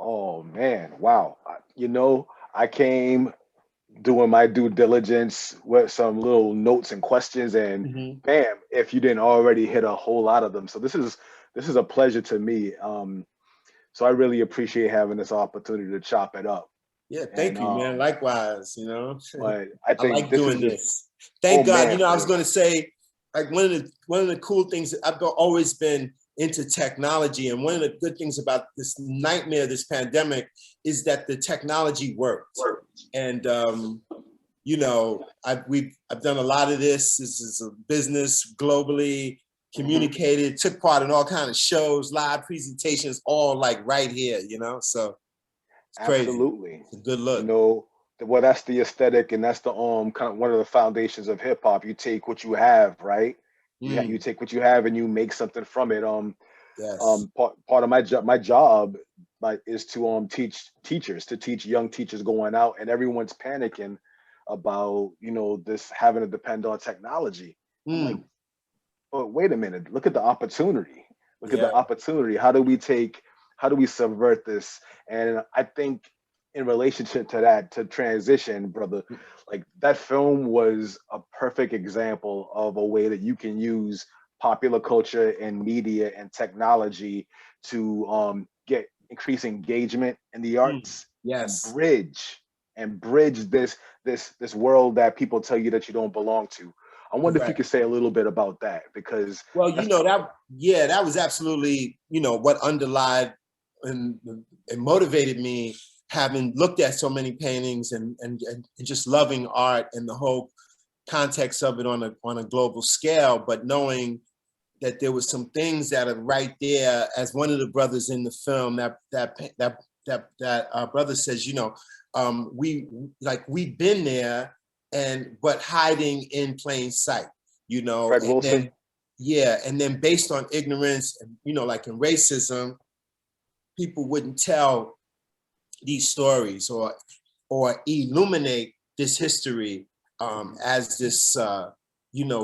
Oh man, wow. You know, I came doing my due diligence with some little notes and questions, and Hmm. bam, if you didn't already hit a whole lot of them. So this is a pleasure to me. So I really appreciate having this opportunity to chop it up. Yeah, And thank you, man. Likewise, but I I think like this is doing just, this. oh Thank God. man, I was brother. going to say, like one of the cool things, always been into technology, and one of the good things about this nightmare, this pandemic, is that the technology worked. And I've done a lot of this. This is a business globally Mhm. communicated, took part in all kind of shows, live presentations, all like right here. So it's crazy. Absolutely. It's a good You look. know, well, that's the aesthetic, and that's the kind of one of the foundations of hip hop. You take what you have, right? You Mm, take what you have and you make something from it. yes. Part of my job like is to teach young teachers going out, and everyone's panicking about this having to depend on technology. I'm like, Mm, oh, wait a minute, look at the opportunity. Look at the yeah. opportunity. How do we subvert this? And I think in relationship to that, to transition, brother, like that film was a perfect example of a way that you can use popular culture and media and technology to get increase engagement in the Mm, arts and yes. bridge this world that people tell you that you don't belong to. I wonder if you Correct. could say a little bit about that, because Well, that's that was absolutely, what underlied and, and motivated me, having looked at so many paintings and just loving art and the whole context of it on a global scale, but knowing that there was some things that are right there, as one of the brothers in the film, that brother says, we've been there, but hiding in plain sight, Fred and Wilson. then yeah, and then based on ignorance, and like in racism, people wouldn't tell these stories or illuminate this history, as this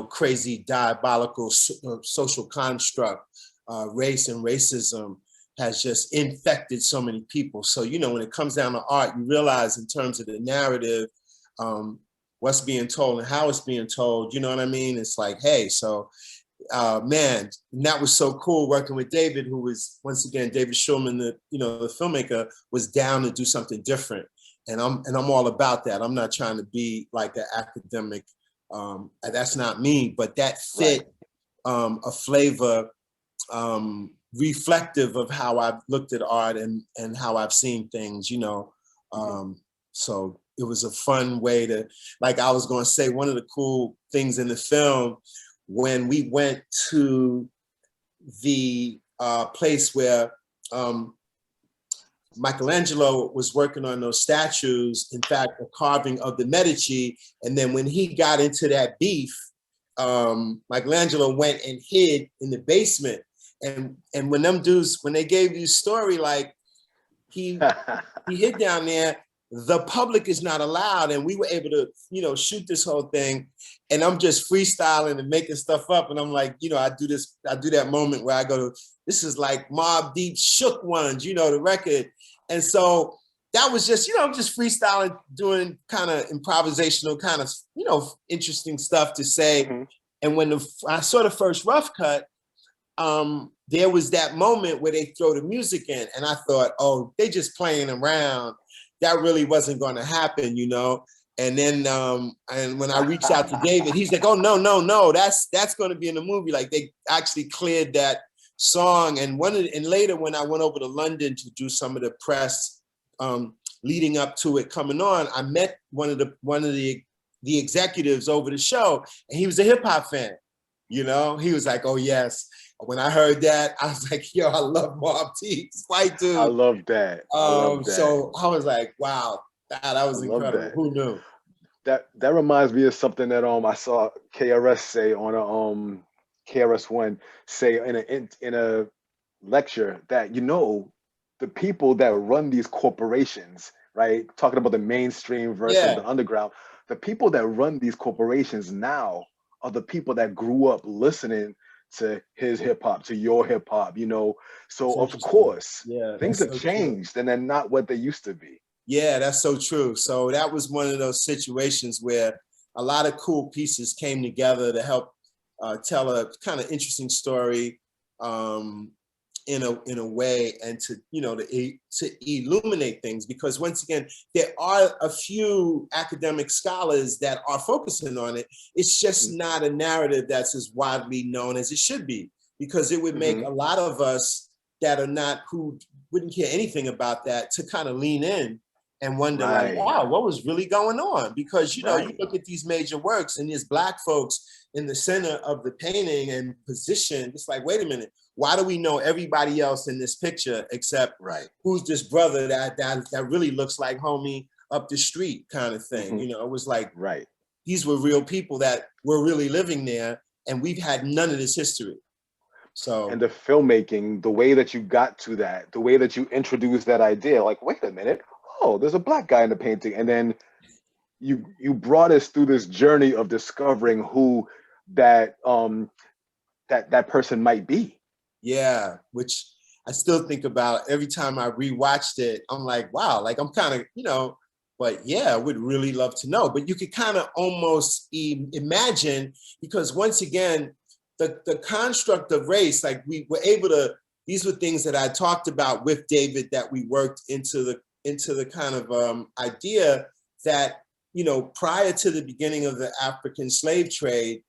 crazy diabolical social construct. Race and racism has just infected so many people. So when it comes down to art, you realize in terms of the narrative, um, what's being told and how it's being told. You know what I mean? It's like, hey, so man, and that was so cool working with David, who was, once again, David Shulman, the filmmaker, was down to do something different, and I'm all about that. I'm not trying to be like an academic. That's not me, but that Right. fit a flavor reflective of how I've looked at art and how I've seen things. Mhm. So it was a fun way to, like I was going to say, one of the cool things in the film, when we went to the place where um, Michelangelo was working on those statues, in fact, a carving of the Medici. And then when he got into that beef, Michelangelo went and hid in the basement. And when them dudes, when they gave you a story, like he he hid down there, the public is not allowed, and we were able to shoot this whole thing, and I'm just freestyling and making stuff up, and I'm like, I do that moment where I go, this is like Mobb Deep Shook Ones, the record. And so that was just, I'm just freestyling, doing kind of improvisational kind of interesting stuff to say. Mhm. And when I saw the first rough cut, there was that moment where they throw the music in, and I thought, oh, they just playing around. That really wasn't going to happen. And then, and when I reached out to David, he's like, oh, no, no, no, that's going to be in the movie. Like, they actually cleared that song. And later, when I went over to London to do some of the press leading up to it coming on, I met one of the executives over the show, and he was a hip hop fan. He was like, oh yes. When I heard that, I was like, yo, I love Mobb Deep, white I dude. love that. I love that. So I was like, wow, that I was love incredible. that. Who knew? That reminds me of something that I saw KRS say on a KRS-One say in a lecture, that the people that run these corporations, right? Talking about the mainstream versus Yeah. the underground, the people that run these corporations now are the people that grew up listening to his hip hop, to your hip hop, you know. It's So of interesting. course, Yeah, things that's have so true. changed and they're not what they used to be. Yeah, that's so true. So that was one of those situations where a lot of cool pieces came together to help tell a kind of interesting story in a way, and to to illuminate things. Because once again, there are a few academic scholars that are focusing on it. It's just not a narrative that's as widely known as it should be, because it would make a lot of us that are not, who wouldn't care anything about that, to kind of lean in and wonder, like, Right, wow, what was really going on? Because, you right. look at these major works and there's Black folks in the center of the painting and position. It's like, wait a minute, why do we know everybody else in this picture except who's this brother that really looks like homie up the street, kind of thing? It was like, these were real people that were really living there, and we've had none of this history. So, and the filmmaking, the way that you got to that, the way that you introduced that idea, like, wait a minute, oh, there's a Black guy in the painting. And then you brought us through this journey of discovering who that that person might be. yeah, which I still think about every time I rewatched it. I'm like, wow, like I'm kind of, but yeah, I would really love to know. But you could kind of almost imagine, because once again, the construct of race, like we were able to, these were things that I talked about with David, that we worked into the kind of idea that, prior to the beginning of the African slave trade,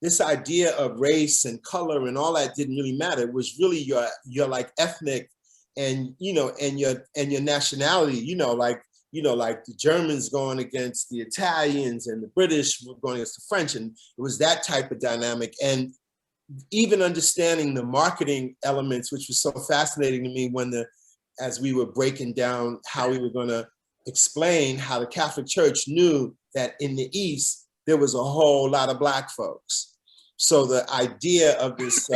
this idea of race and color and all that didn't really matter. It was really your like ethnic and and your nationality, like the Germans going against the Italians and the British were going against the French, and it was that type of dynamic. And even understanding the marketing elements, which was so fascinating to me as we were breaking down how we were going to explain how the Catholic Church knew that in the East, there was a whole lot of Black folks. So the idea of this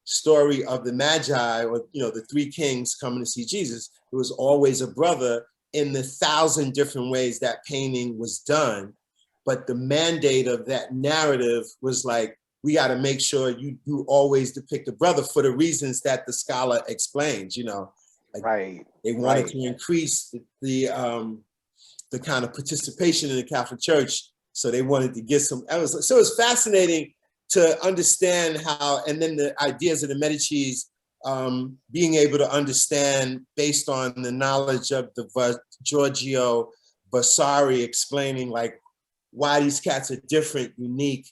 story of the Magi, or the three kings coming to see Jesus, it was always a brother in the 1,000 different ways that painting was done. But the mandate of that narrative was like, we got to make sure you always depict a brother, for the reasons that the scholar explains. Like they wanted to increase the kind of participation in the Catholic Church, so they wanted to get some. So it's fascinating to understand how, and then the ideas of the Medicis, being able to understand based on the knowledge of the Giorgio Vasari, explaining like why these cats are different, unique.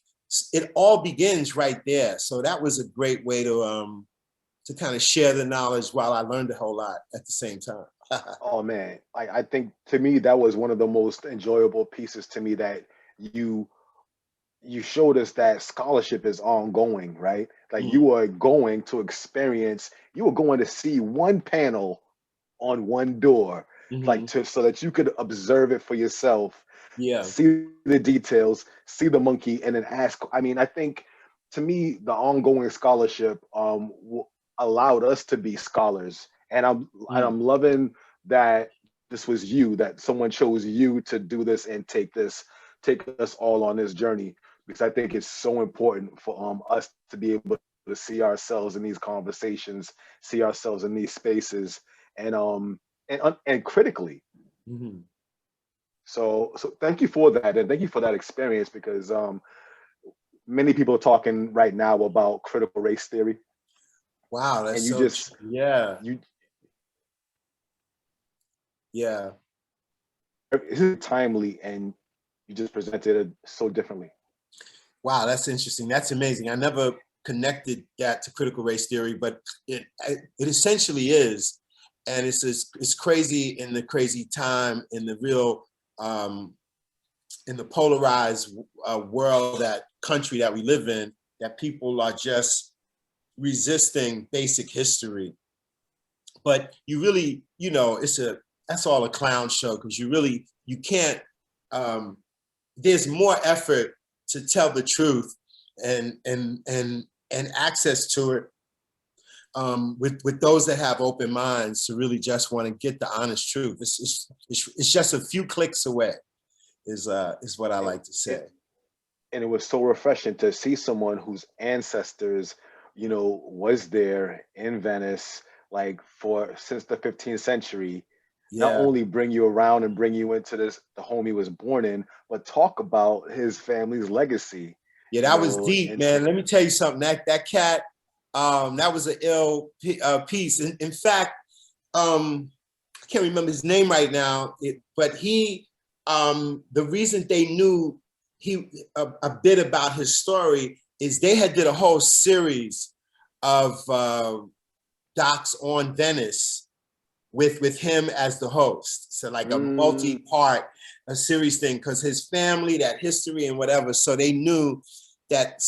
It all begins right there. So that was a great way to kind of share the knowledge while I learned a whole lot at the same time. Oh man, I think to me that was one of the most enjoyable pieces to me, that you showed us that scholarship is ongoing, right? Like you are going to experience, you were going to see one panel on one door, like so that you could observe it for yourself, see the details, see the monkey, and then ask. I mean, I think to me the ongoing scholarship allowed us to be scholars, and I'm loving that this was you, that someone chose you to do this and take us all on this journey, because I think it's so important for us to be able to see ourselves in these conversations, see ourselves in these spaces, and critically. So thank you for that, and thank you for that experience, because many people are talking right now about critical race theory. Wow, that's and you so just true. Yeah. you Yeah. it's timely, and you just presented it so differently. Wow, that's interesting. That's amazing. I never connected that to critical race theory, but it essentially is. And it's crazy in the crazy time, in the real, in the polarized world, that country that we live in, that people are just resisting basic history. But you really, that's all a clown show, because you can't, there's more effort to tell the truth and access to it, with those that have open minds, to really just want to get the honest truth. It's just a few clicks away, is what I like to say. and it was so refreshing to see someone whose ancestors, was there in Venice, like for since the 15th century, not Yeah. only bring you around and bring you into the home he was born in, but talk about his family's legacy, Yeah, that was deep, and man. Let me tell you something. That cat, that was an ill piece. In fact, I can't remember his name right now, but he, the reason they knew a bit about his story is they had did a whole series of docs on Venice with him as the host. So like a multi-part, a series thing, because his family, that history and whatever. So they knew that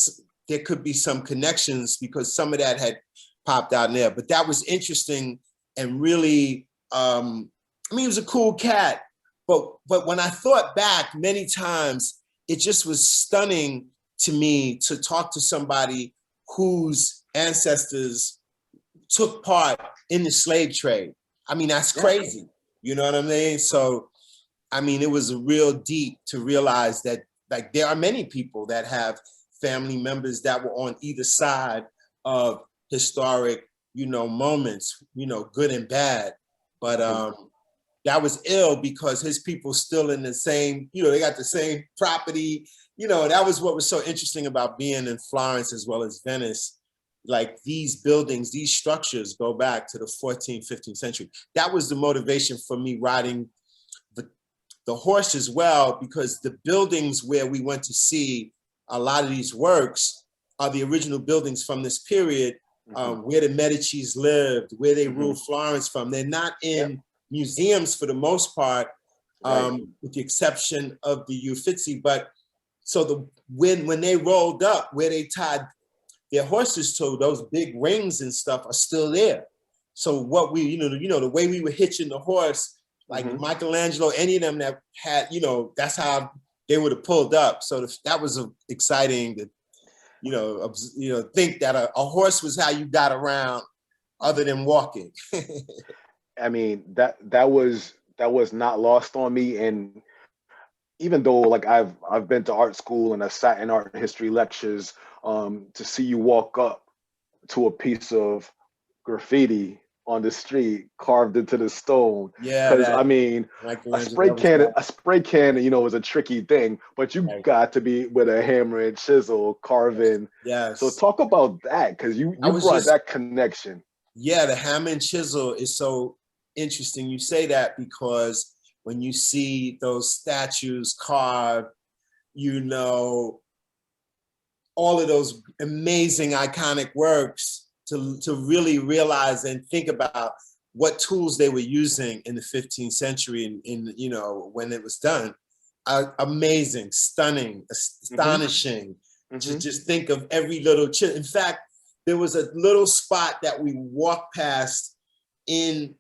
there could be some connections because some of that had popped out in there. But that was interesting and really, I mean, he was a cool cat. But when I thought back many times, it just was stunning to me to talk to somebody whose ancestors took part in the slave trade. I mean, that's crazy. You know what I mean? So, I mean, it was real deep to realize that like there are many people that have family members that were on either side of historic, moments, good and bad. But that was ill because his people still in the same, they got the same property. That was what was so interesting about being in Florence as well as Venice. Like these buildings, these structures go back to the 14th, 15th century. That was the motivation for me riding the horse as well, because the buildings where we went to see a lot of these works are the original buildings from this period, where the Medicis lived, where they ruled Florence from. They're not in museums for the most part, with the exception of the Uffizi. But so when they rolled up, where they tied their horses to, those big rings and stuff are still there. So what we, the way we were hitching the horse, like Michelangelo, any of them that had, that's how they would have pulled up. So that was exciting to, think that a horse was how you got around other than walking. I mean, that was not lost on me. And even though like I've been to art school and I sat in art history lectures, to see you walk up to a piece of graffiti on the street carved into the stone. Yeah, Because I mean, a spray can, is a tricky thing, but you got to be with a hammer and chisel carving. Yes. So talk about that, because you brought that connection. Yeah, the hammer and chisel is so interesting. You say that because when you see those statues carved, all of those amazing iconic works, to really realize and think about what tools they were using in the 15th century in when it was done. Amazing, stunning, astonishing, to just think of every little in fact, there was a little spot that we walked past in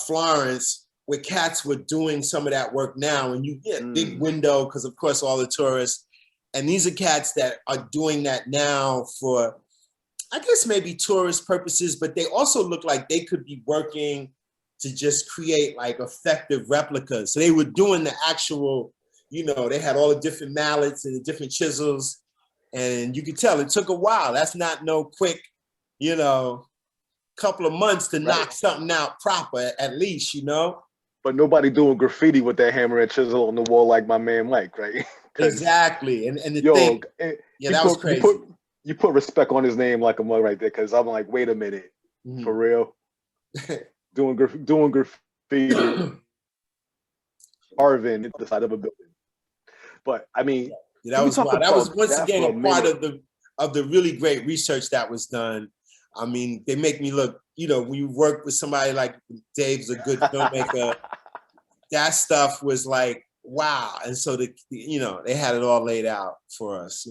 Florence where cats were doing some of that work now, and you get a big window because of course all the tourists. And these are cats that are doing that now for, I guess, maybe tourist purposes, but they also look like they could be working to just create like effective replicas. So they were doing the actual, they had all the different mallets and the different chisels, and you could tell it took a while. That's not no quick, couple of months to knock something out proper, at least, But nobody doing graffiti with that hammer and chisel on the wall like my man Mike, right? Exactly. And the thing, that was crazy. You put respect on his name like a mug right there, because I'm like, wait a minute, for real? doing graffiti, carving at the side of a building. But I mean, that was once again a part of the really great research that was done. I mean, they make me look, when you work with somebody like Dave's a good filmmaker, that stuff was like, wow. And so they had it all laid out for us,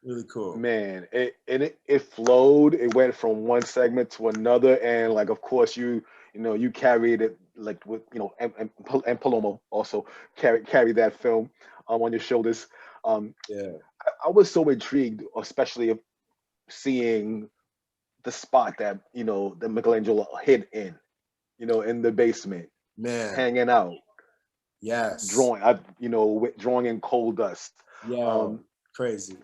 really cool. Man, it flowed. It went from one segment to another. And like, of course, you carried it like with, and Palomo also carried that film on your shoulders. I was so intrigued, especially of seeing the spot that, that Michelangelo hid in, in the basement, hanging out. Yes. Drawing in coal dust. Crazy.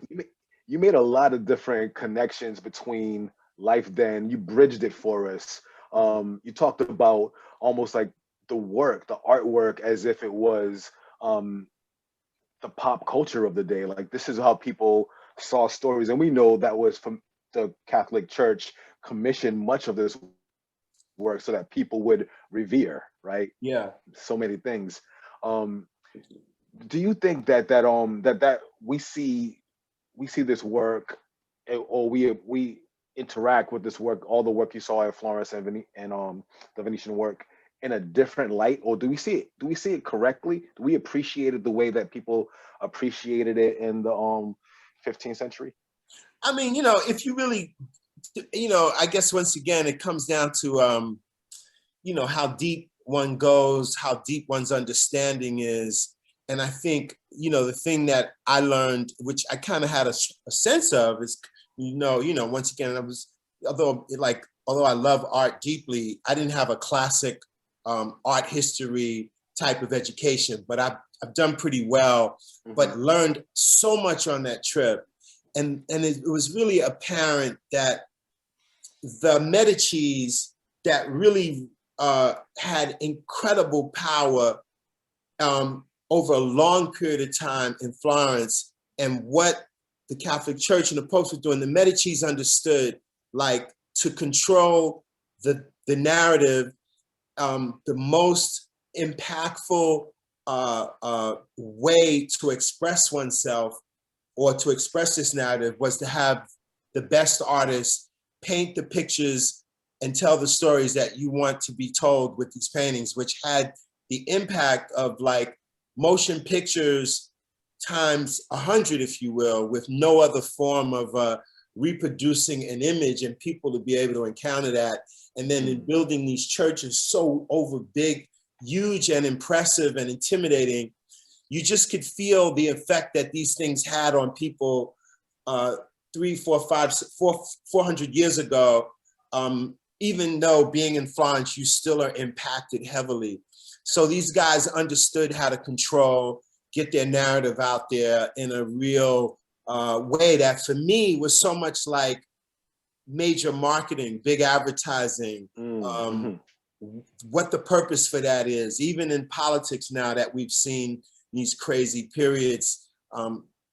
You made a lot of different connections between life then. You bridged it for us. You talked about almost like the work, the artwork, as if it was the pop culture of the day. Like this is how people saw stories, and we know that was from the Catholic Church commissioned much of this work so that people would revere, right? Yeah. So many things. Um, do you think that we see this work, or we interact with this work, all the work you saw at Florence and the Venetian work in a different light, or do we see it correctly? Do we appreciate it the way that people appreciated it in the 15th century? I mean, if you really, I guess once again, it comes down to, how deep one goes, how deep one's understanding is. And I think, the thing that I learned, which I kind of had a sense of is, once again, although I love art deeply, I didn't have a classic art history type of education, but I've done pretty well, but learned so much on that trip. And it was really apparent that the Medicis that really had incredible power over a long period of time in Florence, and what the Catholic Church and the popes were doing, the Medicis understood, like, to control the narrative, the most impactful way to express oneself or to express this narrative was to have the best artists paint the pictures and tell the stories that you want to be told with these paintings, which had the impact of like motion pictures times 100, if you will, with no other form of reproducing an image and people to be able to encounter that. And then in building these churches so over big, huge and impressive and intimidating, you just could feel the effect that these things had on people 400 years ago. Even though being in Florence, you still are impacted heavily. So these guys understood how to control, get their narrative out there in a real way that for me was so much like major marketing, big advertising, what the purpose for that is. Even in politics now that we've seen these crazy periods,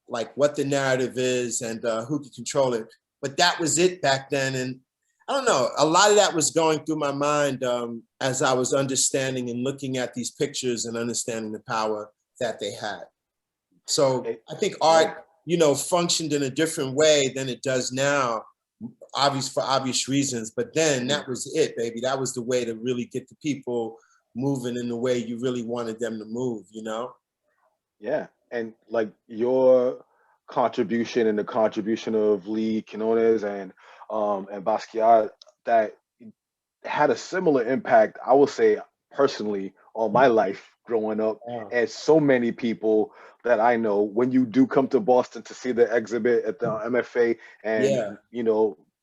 like what the narrative is and who can control it. But that was it back then. And I don't know, a lot of that was going through my mind as I was understanding and looking at these pictures and understanding the power that they had. So I think art, functioned in a different way than it does now, for obvious reasons. But then that was it, baby. That was the way to really get the people moving in the way you really wanted them to move, Yeah, and like your contribution and the contribution of Lee Quinones and Basquiat, that had a similar impact, I will say personally, on my life growing up, as so many people that I know. When you do come to Boston to see the exhibit at the MFA, and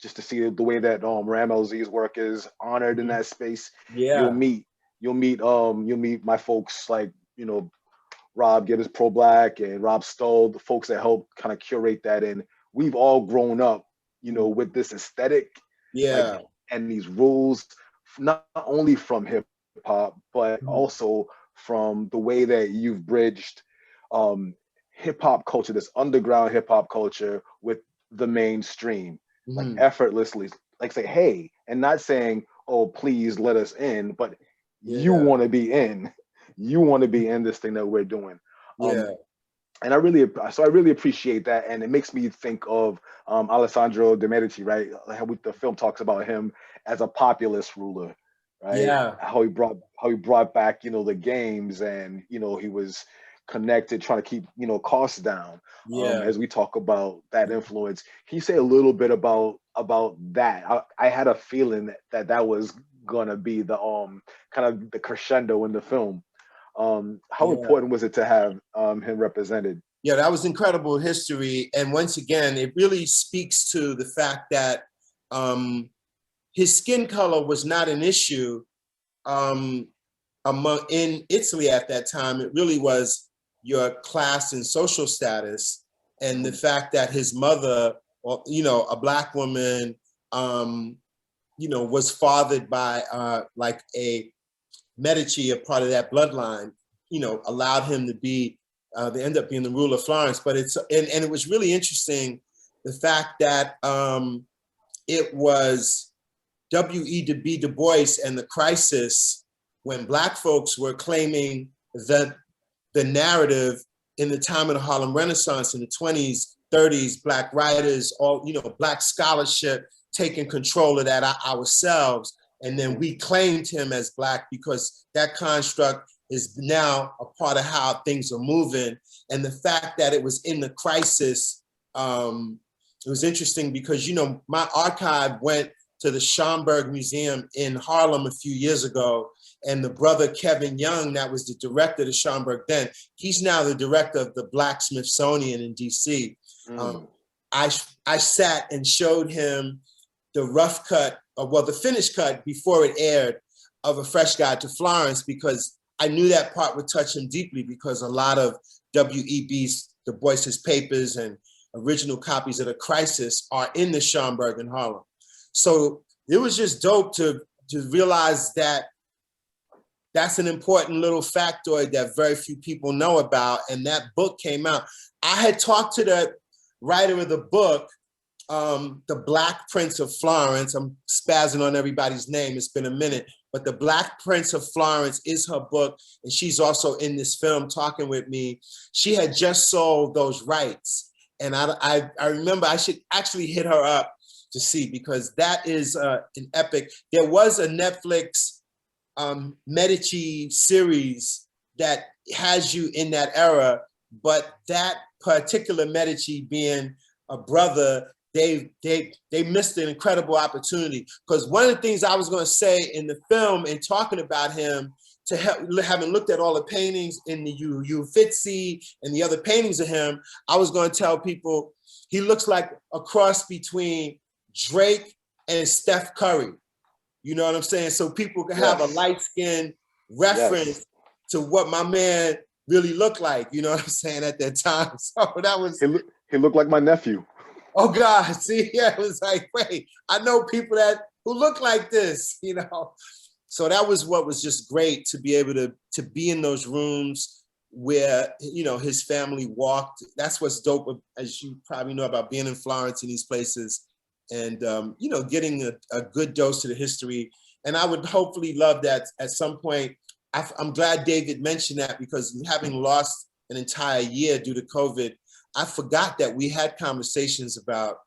just to see the way that Ram LZ's work is honored in that space, you'll meet my folks like Rob Gibbs Pro Black and Rob Stoll, the folks that helped kind of curate that. And we've all grown up, with this aesthetic, and these rules, not only from hip hop, but also from the way that you've bridged hip hop culture, this underground hip hop culture, with the mainstream, like effortlessly, like say, hey, and not saying, oh, please let us in, but you want to be in. You want to be in this thing that we're doing. And I really appreciate that. And it makes me think of Alessandro de Medici, right? How the film talks about him as a populist ruler, right? How he brought back, the games, and, he was connected, trying to keep, costs down. As we talk about that influence, can you say a little bit about that? I had a feeling that was gonna be the kind of the crescendo in the film. How important was it to have him represented? Yeah, that was incredible history. And once again, it really speaks to the fact that his skin color was not an issue in Italy at that time. It really was your class and social status. and the fact that his mother, you know, a Black woman, you know, was fathered by like a Medici, a part of that bloodline, you know, allowed him to be, they end up being the ruler of Florence. But it's, and it was really interesting, the fact that it was W.E.B. Du Bois and the crisis when Black folks were claiming that the narrative in the time of the Harlem Renaissance in the 20s, 30s, Black writers, all, you know, Black scholarship, taking control of that ourselves. And then we claimed him as Black because that construct is now a part of how things are moving. And the fact that it was in the crisis, it was interesting because, you know, my archive went to the Schomburg Museum in Harlem a few years ago. And the brother Kevin Young, that was the director of the Schomburg then, he's now the director of the Black Smithsonian in DC. I sat and showed him the rough cut, well, the finished cut before it aired of A Fresh Guide to Florence, because I knew that part would touch him deeply, because a lot of W.E.B. Du Bois's papers and original copies of The Crisis are in the Schomburg in Harlem. So it was just dope to realize that that's an important little factoid that very few people know about. And that book came out. I had talked to the writer of the book, The Black Prince of Florence. I'm spazzing on everybody's name. It's been a minute. But The Black Prince of Florence is her book. And she's also in this film talking with me. She had just sold those rights. And I remember I should actually hit her up to see, because that is an epic. There was a Netflix Medici series that has you in that era, but that particular Medici being a brother, they missed an incredible opportunity. Because one of the things I was going to say in the film and talking about him, to having looked at all the paintings in the Uffizi and the other paintings of him, I was going to tell people he looks like a cross between Drake and Steph Curry. You know what I'm saying? So people can have a light-skinned reference to what my man really looked like, you know what I'm saying, at that time. So that was... He looked like my nephew. Oh God, see, yeah, it was like, wait, I know people who look like this, you know? So that was what was just great, to be able to be in those rooms where, you know, his family walked. That's what's dope, as you probably know, about being in Florence in these places, and, you know, getting a good dose of the history. And I would hopefully love that at some point. I'm glad David mentioned that, because having lost an entire year due to COVID, I forgot that we had conversations about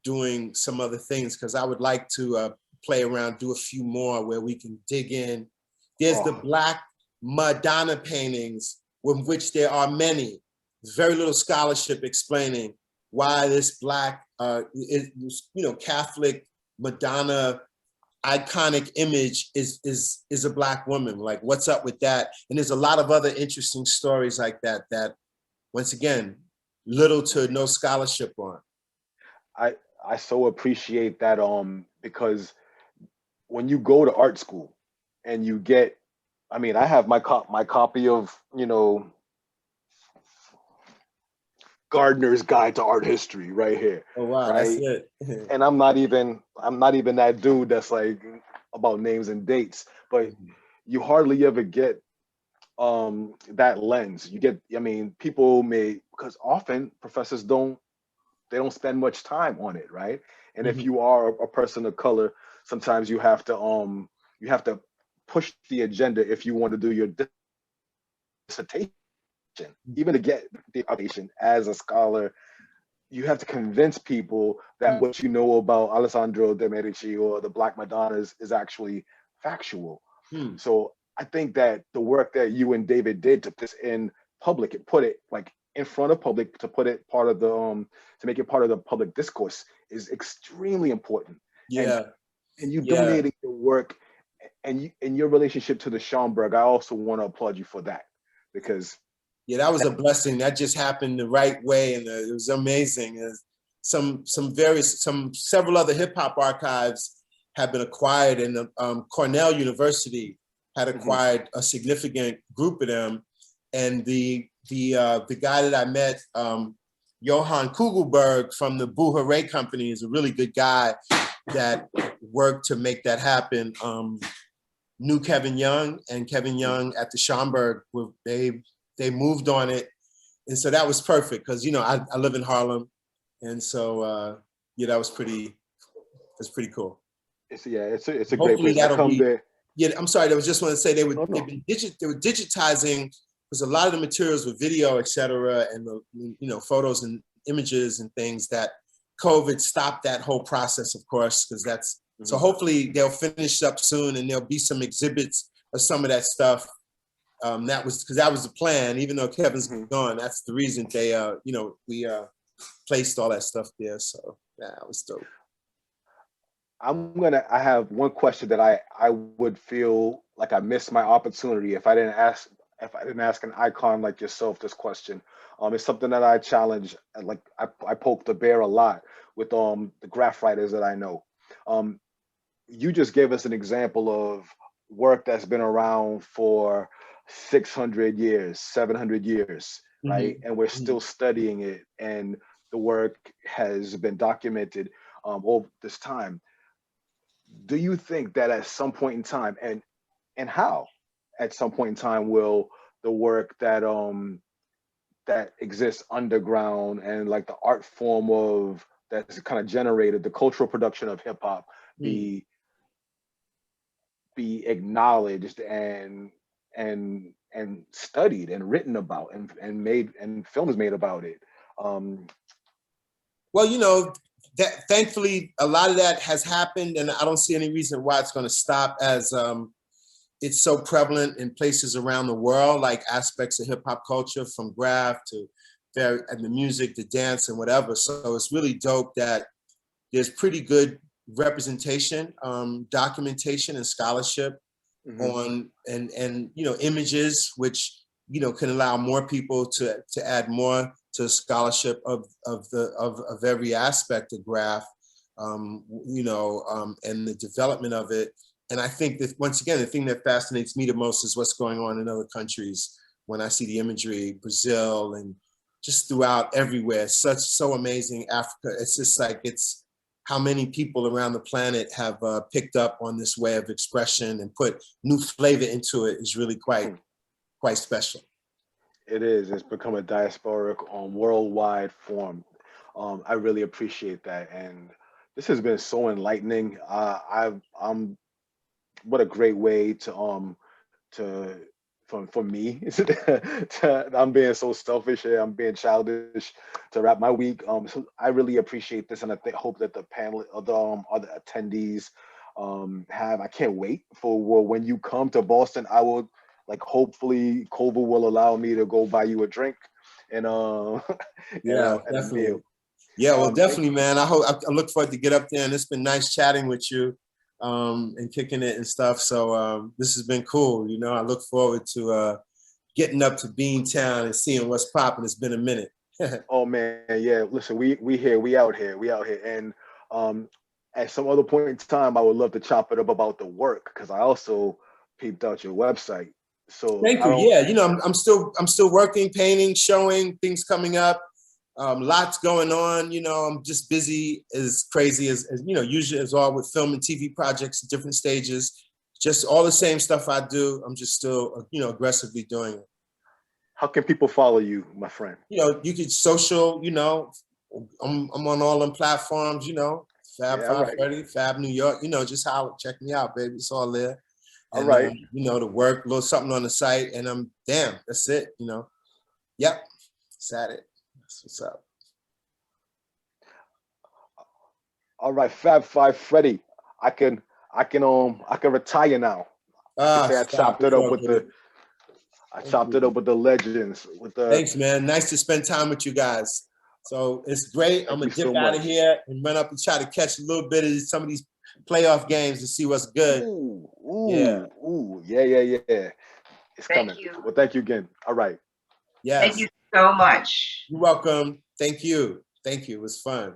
doing some other things, because I would like to play around, do a few more where we can dig in. There's the Black Madonna paintings, with which there are many. There's very little scholarship explaining why this Black, you know, Catholic Madonna iconic image is a Black woman. Like, what's up with that? And there's a lot of other interesting stories like that, that, once again, little to no scholarship on. I so appreciate that, because when you go to art school and you get, I mean, I have my copy of, you know, Gardner's Guide to Art History right here. Oh wow, right? That's it. And I'm not even that dude that's like about names and dates, but you hardly ever get that lens. You get, I mean, people may, because often professors don't spend much time on it, right? And if you are a person of color, sometimes you have to push the agenda if you want to do your dissertation. Even to get the dissertation as a scholar, you have to convince people that what you know about Alessandro de Medici or the Black Madonnas is actually factual. So I think that the work that you and David did to put this in public, and put it like in front of public, to put it part of the to make it part of the public discourse, is extremely important. Yeah. And you donating your work and your relationship to the Schomburg, I also want to applaud you for that, because that was a blessing. That just happened the right way, and it was amazing. Several other hip hop archives have been acquired, and Cornell University had acquired a significant group of them. And the guy that I met, Johan Kugelberg from the Boo Hooray Company is a really good guy that worked to make that happen. Knew Kevin Young, and Kevin Young at the Schomburg, they moved on it. And so that was perfect because, you know, I live in Harlem. And so, yeah, that's pretty cool. It's a great Hopefully place. I come there. Yeah, I'm sorry. I was just want to say they were digitizing, because a lot of the materials were video, et cetera, and the, you know, photos and images and things that COVID stopped that whole process, of course, because that's, so hopefully they'll finish up soon and there'll be some exhibits of some of that stuff. That was the plan, even though Kevin's gone, that's the reason they, you know, we placed all that stuff there. So yeah, it was dope. I have one question that I would feel like I missed my opportunity if I didn't ask an icon like yourself this question. It's something that I challenge, and like I poke the bear a lot with the graph writers that I know. You just gave us an example of work that's been around for 600 years, 700 years, right? And we're still studying it, and the work has been documented over this time. Do you think that at some point in time, and how at some point in time will the work that that exists underground and like the art form of that's kind of generated the cultural production of hip hop be acknowledged and studied and written about and made and films made about it? Well, you know, that thankfully a lot of that has happened, and I don't see any reason why it's going to stop, as it's so prevalent in places around the world, like aspects of hip hop culture, from graph to and the music, the dance, and whatever. So it's really dope that there's pretty good representation, documentation, and scholarship on and you know, images, which, you know, can allow more people to add more to scholarship of every aspect of graph, you know, and the development of it. And I think that, once again, the thing that fascinates me the most is what's going on in other countries. When I see the imagery, Brazil and just throughout everywhere, so amazing. Africa, it's just like, it's how many people around the planet have picked up on this way of expression and put new flavor into it is really quite special. It is. It's become a diasporic worldwide form. I really appreciate that, and this has been so enlightening. I'm what a great way to for me I'm being so selfish here, I'm being childish, to wrap my week. So I really appreciate this, and hope that the panel, the other attendees I can't wait for when you come to Boston. I will, like, hopefully Kova will allow me to go buy you a drink and yeah, and a meal. Yeah, well, definitely, man. I look forward to get up there, and it's been nice chatting with you and kicking it and stuff. So this has been cool. You know, I look forward to getting up to Beantown and seeing what's popping. It's been a minute. Oh man, yeah. Listen, we out here, and at some other point in time, I would love to chop it up about the work, because I also peeped out your website. So thank you. Yeah, you know, I'm still working, painting, showing, things coming up. Lots going on. You know, I'm just busy as crazy as you know, usually, as all with film and TV projects at different stages. Just all the same stuff I do. I'm just still, you know, aggressively doing it. How can people follow you, my friend? You know, you could social. You know, I'm on all them platforms. You know, Fab Five Freddy, Fab New York. You know, just holler, check me out, baby. It's all there. And, all right. You know, the work, a little something on the site, and I'm damn. That's it. You know. Yep. That's at it. That's what's up. All right, Fab Five Freddy. I can retire now. I chopped it up with the legends. Thanks, man. Nice to spend time with you guys. So it's great. I'm gonna dip out of here and run up and try to catch a little bit of some of these playoff games to see what's good. Yeah. It's coming. Well, thank you again. All right. Yes. Thank you so much. You're welcome. Thank you. It was fun.